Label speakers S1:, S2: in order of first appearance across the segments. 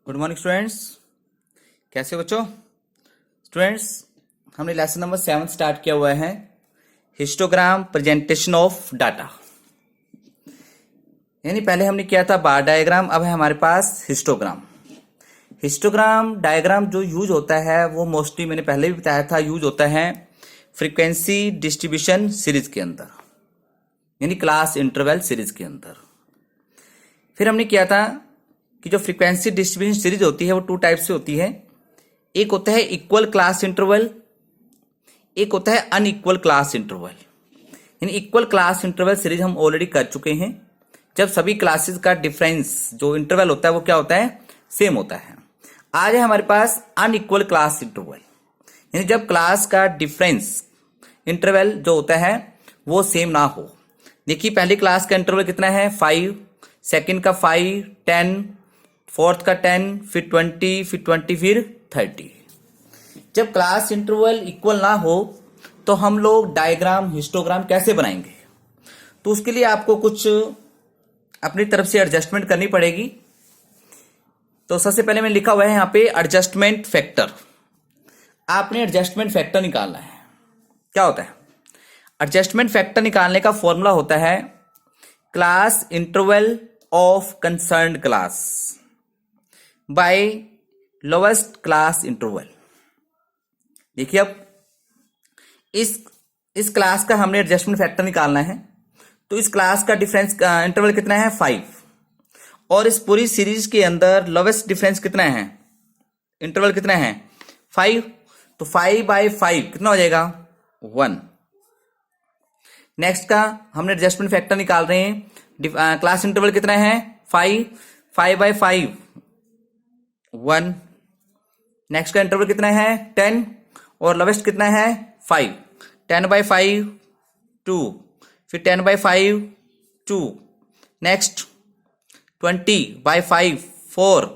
S1: Good morning students. कैसे हो बच्चों? स्टूडेंट्स, हमने लेसन नंबर 7 स्टार्ट किया हुआ है, हिस्टोग्राम प्रेजेंटेशन ऑफ डाटा। यानी पहले हमने किया था बार डायग्राम, अब है हमारे पास हिस्टोग्राम। हिस्टोग्राम डायग्राम जो यूज होता है वो मोस्टली मैंने पहले भी बताया था, यूज होता है फ्रीक्वेंसी डिस्ट्रीब्यूशन सीरीज के अंदर, यानी क्लास इंटरवल सीरीज के अंदर। फिर हमने किया था कि जो फ्रीक्वेंसी डिस्ट्रीब्यूशन सीरीज होती है वो टू टाइप से होती है। एक होता है इक्वल क्लास इंटरवल, एक होता है अनइक्वल क्लास इंटरवल। यानी इक्वल क्लास इंटरवल सीरीज हम ऑलरेडी कर चुके हैं, जब सभी क्लासेस का डिफरेंस जो इंटरवल होता है वो क्या होता है, सेम होता है। आज है हमारे पास अनइक्वल क्लास इंटरवल, यानी जब क्लास का डिफरेंस इंटरवल जो होता है वो सेम ना हो। देखिए पहली क्लास का इंटरवल कितना है 5, सेकंड का 5, 10, फोर्थ का 10, फिर 20, फिर 20, फिर 30। जब क्लास इंटरवल इक्वल ना हो तो हम लोग डायग्राम हिस्टोग्राम कैसे बनाएंगे? तो उसके लिए आपको कुछ अपनी तरफ से एडजस्टमेंट करनी पड़ेगी। तो सबसे पहले मैंने लिखा हुआ है यहाँ पे एडजस्टमेंट फैक्टर। आपने एडजस्टमेंट फैक्टर निकालना है। क्या होता है एडजस्टमेंट फैक्टर? निकालने का फॉर्मूला होता है class interval of concerned class by lowest class interval. देखिए अब इस क्लास का हमने एडजस्टमेंट फैक्टर निकालना है, तो इस क्लास का डिफरेंस इंटरवल कितना है 5, और इस पूरी सीरीज के अंदर लोवेस्ट डिफरेंस कितना है, इंटरवल कितना है 5। तो 5/5 कितना हो जाएगा 1। नेक्स्ट का हमने एडजस्टमेंट फैक्टर निकाल रहे हैं, क्लास इंटरवल कितना है 5, 5/5 1। नेक्स्ट का इंटरवल कितना है 10, और लोवेस्ट कितना है 5, 10/5 2, फिर 10/5 2। नेक्स्ट 20/5 4,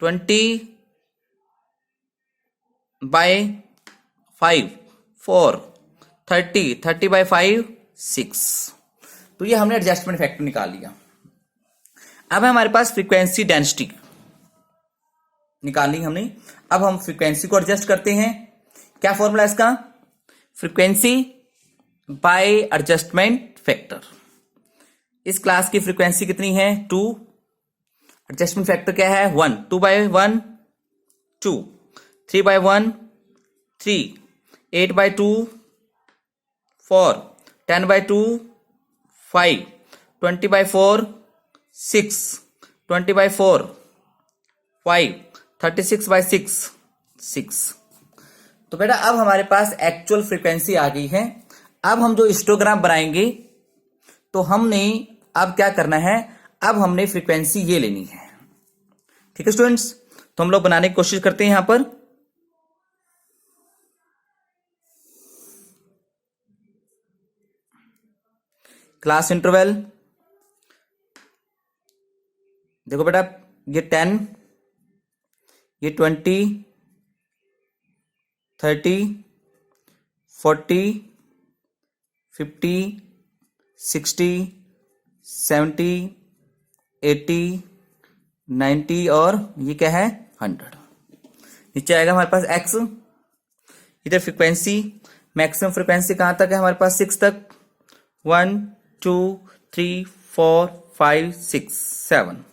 S1: 20/5 4, 30/5 6। तो ये हमने एडजस्टमेंट फैक्टर निकाल लिया। अब है हमारे पास फ्रीक्वेंसी डेंसिटी निकालनी हमने। अब हम फ्रीक्वेंसी को एडजस्ट करते हैं। क्या फॉर्मूला है इसका? Frequency by adjustment factor. इस क्लास की फ्रीक्वेंसी कितनी है 2, एडजस्टमेंट फैक्टर क्या है 1, 2/1 2, 3/1 3, 8/2 4, 10/2 5, 20/4 6, 20/4 5, 36/6 6। तो बेटा अब हमारे पास एक्चुअल फ्रीक्वेंसी आ गई है। अब हम जो हिस्टोग्राम बनाएंगे तो हमने अब क्या करना है, अब हमने फ्रीक्वेंसी ये लेनी है। ठीक है स्टूडेंट्स, तो हम लोग बनाने की कोशिश करते हैं। यहां पर क्लास इंटरवल देखो बेटा, ये 10, ये 20, 30, 40, 50, 60, 70, 80, 90 और ये क्या है 100। नीचे आएगा हमारे पास x। इधर फ्रीक्वेंसी, मैक्सिमम फ्रीक्वेंसी कहां तक है हमारे पास 6 तक, 1 2 3 4 5 6 7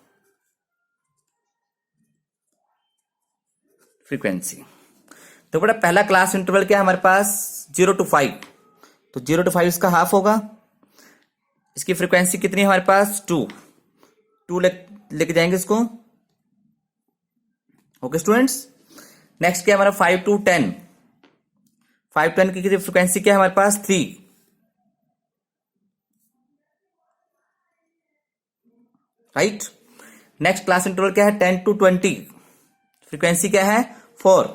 S1: फ्रीक्वेंसी। तो बड़ा पहला क्लास इंटरवल क्या है हमारे पास 0 to 5, तो 0 to 5 इसका हाफ होगा। इसकी फ्रीक्वेंसी कितनी है हमारे पास 2 लेके जाएंगे इसको। ओके स्टूडेंट्स, नेक्स्ट क्या है हमारा 5 to 10। 5 10 की फ्रीक्वेंसी क्या है हमारे पास 3, राइट। नेक्स्ट क्लास इंटरवल क्या है 10 to 20, फ्रीक्वेंसी क्या है 4,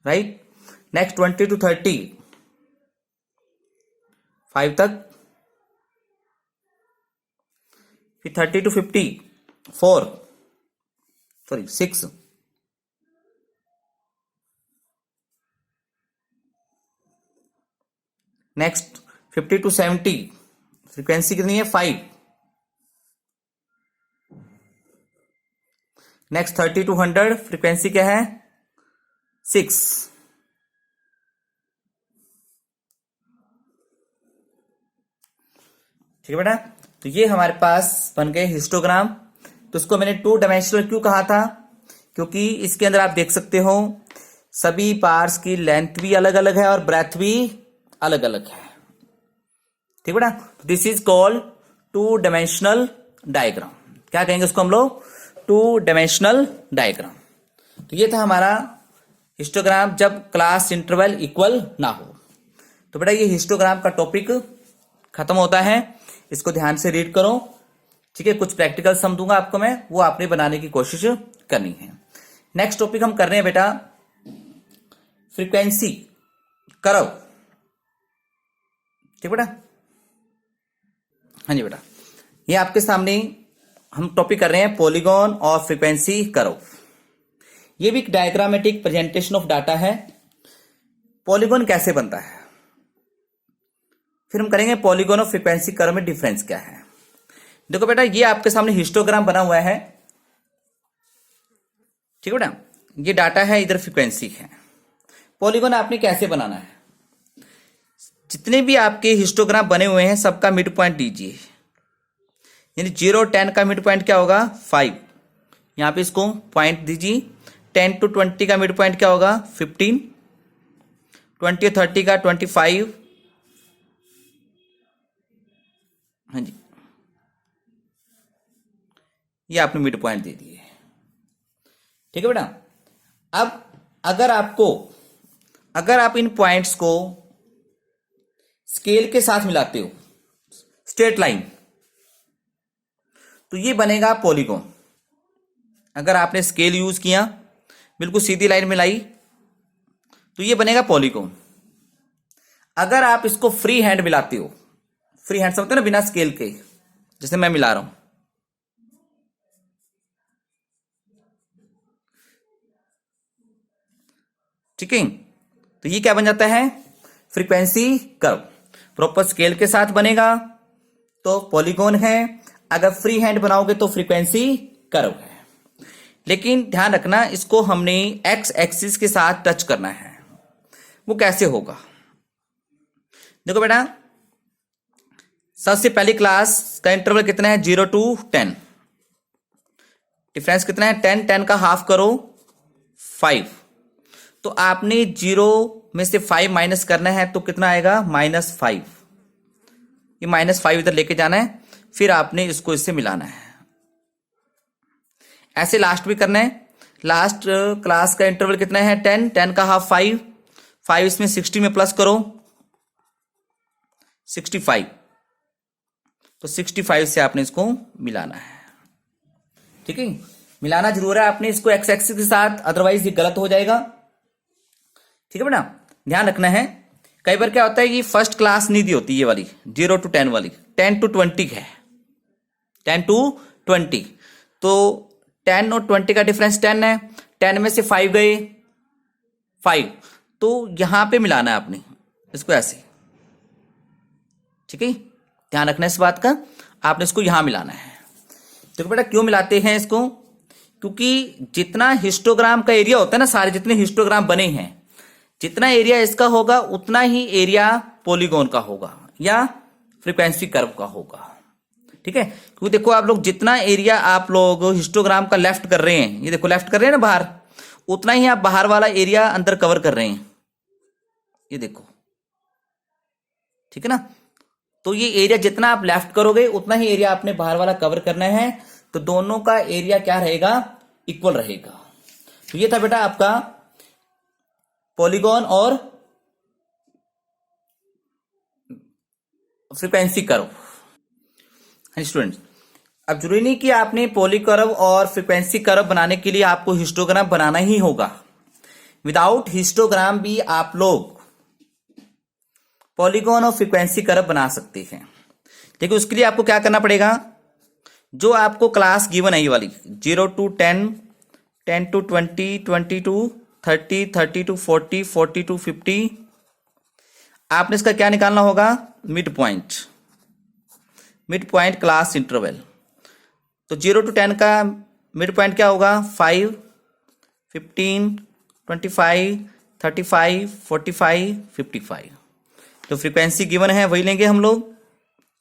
S1: राइट। नेक्स्ट 20 to 30 5 तक, फिर 30 to 50 4 6। नेक्स्ट 50 to 70 फ्रीक्वेंसी कितनी है 5, नेक्स्ट 30 to 100 फ्रीक्वेंसी क्या है 6। ठीक है बेटा, तो ये हमारे पास बन गए हिस्टोग्राम। तो इसको मैंने 2 डायमेंशनल क्यों कहा था, क्योंकि इसके अंदर आप देख सकते हो सभी पार्ट्स की लेंथ भी अलग अलग है और ब्रेथ भी अलग अलग है। ठीक बेटा, this is called 2 dimensional diagram. क्या कहेंगे उसको हम लोग 2 डायमेंशनल डायग्राम। तो ये था हमारा हिस्टोग्राम जब क्लास इंटरवल इक्वल ना हो। तो बेटा ये हिस्टोग्राम का टॉपिक खत्म होता है, इसको ध्यान से रीड करो। ठीक है, कुछ प्रैक्टिकल सम दूंगा आपको मैं, वो आपने बनाने की कोशिश करनी है। नेक्स्ट टॉपिक हम कर रहे हैं बेटा फ्रीक्वेंसी कर्व। ठीक बेटा, हाँ जी बेटा, ये आपके सामने हम टॉपिक कर रहे हैं पॉलीगॉन और फ्रीक्वेंसी कर्व। ये भी एक डायग्रामेटिक प्रेजेंटेशन ऑफ डाटा है। पॉलीगॉन कैसे बनता है, फिर हम करेंगे पॉलीगॉन और फ्रीक्वेंसी कर्व में डिफरेंस क्या है। देखो बेटा, ये आपके सामने हिस्टोग्राम बना हुआ है। ठीक है बेटा, ये डाटा है, इधर फ्रीक्वेंसी है। पॉलीगॉन आपने कैसे बनाना है, जितने भी आपके हिस्टोग्राम बने हुए हैं सबका मिड पॉइंट दीजिए। यानी 0 10 का मिड पॉइंट क्या होगा 5, यहां पे इसको पॉइंट दीजिए। 10 to 20 का मिड पॉइंट क्या होगा 15, 20 और 30 का 25। हाँ जी, ये आपने मिड पॉइंट दे दिए। ठीक है बेटा, अब अगर आप इन पॉइंट्स को स्केल के साथ मिलाते हो, स्ट्रेट लाइन, तो ये बनेगा पॉलीगॉन। अगर आपने स्केल यूज किया, बिल्कुल सीधी लाइन में लाई, तो ये बनेगा पॉलीगॉन। अगर आप इसको फ्री हैंड मिलाते हो, फ्री हैंड समझते हो ना, बिना स्केल के, जैसे मैं मिला रहा हूं, ठीक है, तो ये क्या बन जाता है फ्रीक्वेंसी कर्व। प्रॉपर स्केल के साथ बनेगा तो पॉलीगॉन है, अगर फ्री हैंड बनाओगे तो फ्रीक्वेंसी कर्व है। लेकिन ध्यान रखना, इसको हमने एक्स एक्सिस के साथ टच करना है। वो कैसे होगा, देखो बेटा, सबसे पहली क्लास का इंटरवल कितना है 0 to 10। डिफरेंस कितना है 10, 10 का हाफ करो 5। तो आपने 0 में से 5 माइनस करना है, तो कितना आएगा -5। ये -5 इधर लेके जाना है, फिर आपने इसको इससे मिलाना है। ऐसे लास्ट भी करना है। लास्ट क्लास का इंटरवल कितना है 10, 10 का हाफ 5, 5 इसमें 60 में प्लस करो 65। तो 65 से आपने इसको मिलाना है। ठीक है, मिलाना जरूर है आपने इसको एक्स एक्सिस के साथ, अदरवाइज ये गलत हो जाएगा। ठीक है बेटा, ध्यान रखना है। कई बार क्या होता है, ये फर्स्ट क्लास नहीं दी होती, ये वाली 0 to 10 वाली, 10 to 20 है, 10 to 20। तो 10 और 20 का डिफरेंस 10 है, 10 में से 5 गए 5, तो यहां पे मिलाना है आपने इसको ऐसे। ठीक है, ध्यान रखना इस बात का, आपने इसको यहां मिलाना है। तो बेटा क्यों मिलाते हैं इसको, क्योंकि जितना हिस्टोग्राम का एरिया होता है ना, सारे जितने हिस्टोग्राम बने हैं, जितना एरिया इसका होगा उतना ही एरिया पॉलीगॉन का होगा या फ्रीक्वेंसी कर्व का होगा। ठीक है, क्योंकि देखो आप लोग जितना एरिया आप लोग हिस्टोग्राम का लेफ्ट कर रहे हैं, ये देखो लेफ्ट कर रहे हैं ना बाहर, उतना ही आप बाहर वाला एरिया अंदर कवर कर रहे हैं, ये देखो। ठीक है ना, तो ये एरिया जितना आप लेफ्ट करोगे उतना ही एरिया आपने बाहर वाला कवर करना है। तो दोनों का एरिया क्या रहेगा, इक्वल रहेगा। तो ये था बेटा आपका पॉलीगॉन और फ्रीक्वेंसी कर्व। हाँ स्टूडेंट्स, अब जरूरी नहीं कि आपने पॉली कर्व और फ्रीक्वेंसी कर्व बनाने के लिए आपको हिस्टोग्राम बनाना ही होगा। विदाउट हिस्टोग्राम भी आप लोग पॉलीगॉन और फ्रीक्वेंसी कर्व बना सकते हैं। लेकिन उसके लिए आपको क्या करना पड़ेगा, जो आपको क्लास गिवन है ये वाली 0 to 10, 10 to 20, 20 to 30, 30 to 40, 40 to 50, आपने इसका क्या निकालना होगा मिड पॉइंट क्लास इंटरवल। तो 0 to 10 का मिड पॉइंट क्या होगा 5, 15, 25, 35, 45, 55। तो फ्रीक्वेंसी गिवन है वही लेंगे हम लोग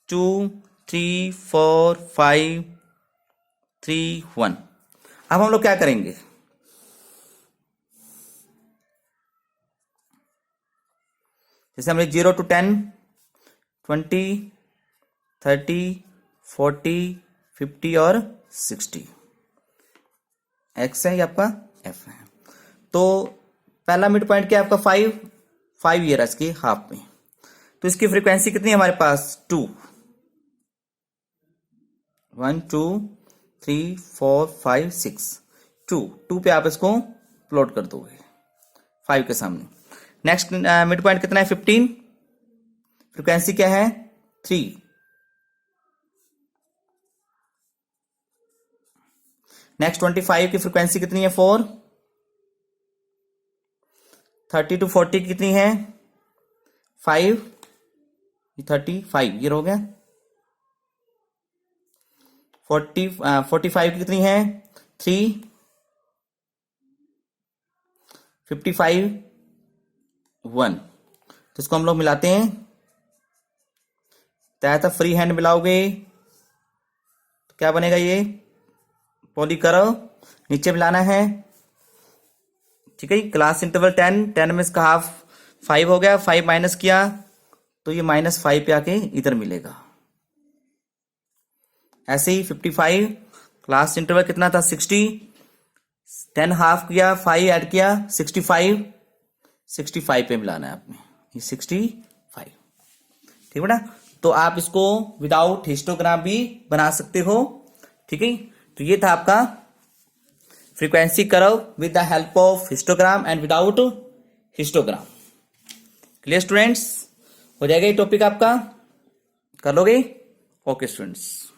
S1: 2, 3, 4, 5, 3, 1। अब हम लोग क्या करेंगे, जैसे हमने 0 to 10, 20, 30, 40, 50 और 60। एक्स है ये आपका एफ है। तो पहला मिड पॉइंट क्या है आपका 5 ये रहा इसकी हाफ में। तो इसकी फ्रीक्वेंसी कितनी है हमारे पास 2, 1, 2, 3, 4, 5, 6, 2 पे आप इसको प्लॉट कर दोगे 5 के सामने। नेक्स्ट मिड पॉइंट कितना है 15, फ्रीक्वेंसी क्या है 3। नेक्स्ट 25 की फ्रीक्वेंसी कितनी है 4। 30 to 40 की कितनी है 5, 35 ये हो गया। 45 की कितनी है 3, 55, 1। तो इसको हम लोग मिलाते हैं, तो फ्री हैंड मिलाओगे तो क्या बनेगा, ये पॉली करो नीचे मिलाना है, ठीक है। क्लास इंटरवल 10 में इसका हाफ 5 हो गया, 5 माइनस किया तो ये -5 पे आके इधर मिलेगा। ऐसे ही 55 क्लास इंटरवल कितना था 60, 10 हाफ किया 5 ऐड किया 65 पे मिलाना है आपने, ये 65, ठीक बेटा। तो आप इसको विदाउट हिस्टोग्राम भी बना सकते हो, ठीक है। तो ये था आपका frequency curve with the help of histogram and without histogram. Clear students, हो जाएगा ये टॉपिक आपका, कर लोगे? Okay students.